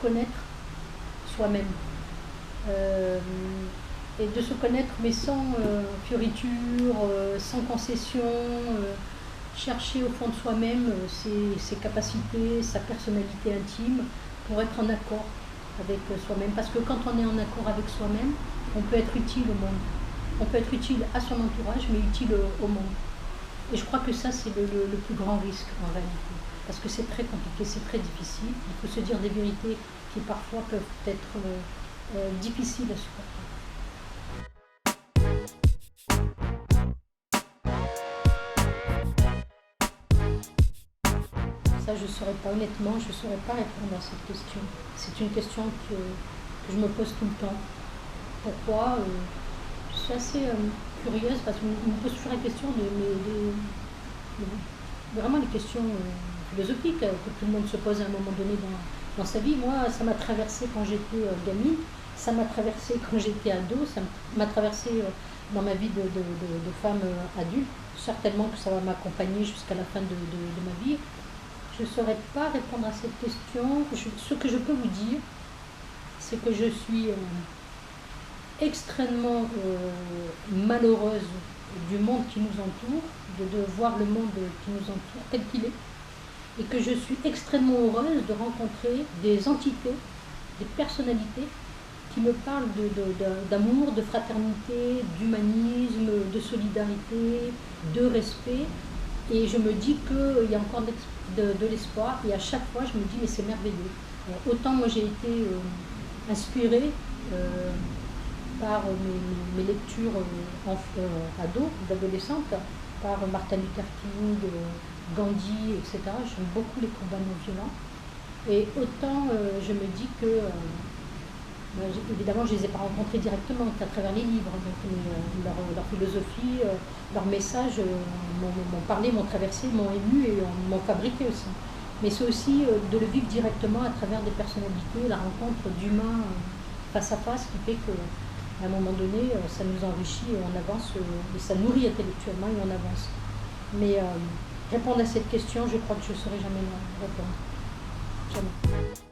connaître soi-même. Et de se connaître, mais sans fioriture, sans concession, chercher au fond de soi-même ses capacités, sa personnalité intime, pour être en accord avec soi-même. Parce que quand on est en accord avec soi-même, on peut être utile au monde. On peut être utile à son entourage, mais utile au monde. Et je crois que ça, c'est le plus grand risque en réalité. Parce que c'est très compliqué, c'est très difficile. Il faut se dire des vérités qui parfois peuvent être difficiles à supporter. Ça, je ne saurais pas, honnêtement, je ne saurais pas répondre à cette question. C'est une question que je me pose tout le temps. Pourquoi je suis assez curieuse parce qu'on me pose toujours la question vraiment des questions philosophiques que tout le monde se pose à un moment donné dans sa vie. Moi, ça m'a traversé quand j'étais gamine, ça m'a traversé quand j'étais ado, ça m'a traversé dans ma vie de femme adulte. Certainement que ça va m'accompagner jusqu'à la fin de ma vie. Je ne saurais pas répondre à cette question. Ce que je peux vous dire, c'est que je suis extrêmement malheureuse du monde qui nous entoure, de voir le monde qui nous entoure tel qu'il est, et que je suis extrêmement heureuse de rencontrer des entités, des personnalités qui me parlent d'amour, de fraternité, d'humanisme, de solidarité, de respect. Et je me dis qu'il y a encore de l'espoir, et à chaque fois je me dis mais c'est merveilleux. Autant moi j'ai été inspirée par mes lectures ado, d'adolescente, par Martin Luther King, Gandhi, etc. J'aime beaucoup les combats non violents. Et autant je me dis que, évidemment je ne les ai pas rencontrés directement, qu'à travers les livres, donc leur philosophie, leurs messages m'ont parlé, m'ont traversé, m'ont ému et m'ont fabriqué aussi. Mais c'est aussi de le vivre directement à travers des personnalités, la rencontre d'humains face à face qui fait que à un moment donné, ça nous enrichit et on avance, et ça nourrit intellectuellement et on avance. Mais répondre à cette question, je crois que je ne saurais jamais répondre. Jamais.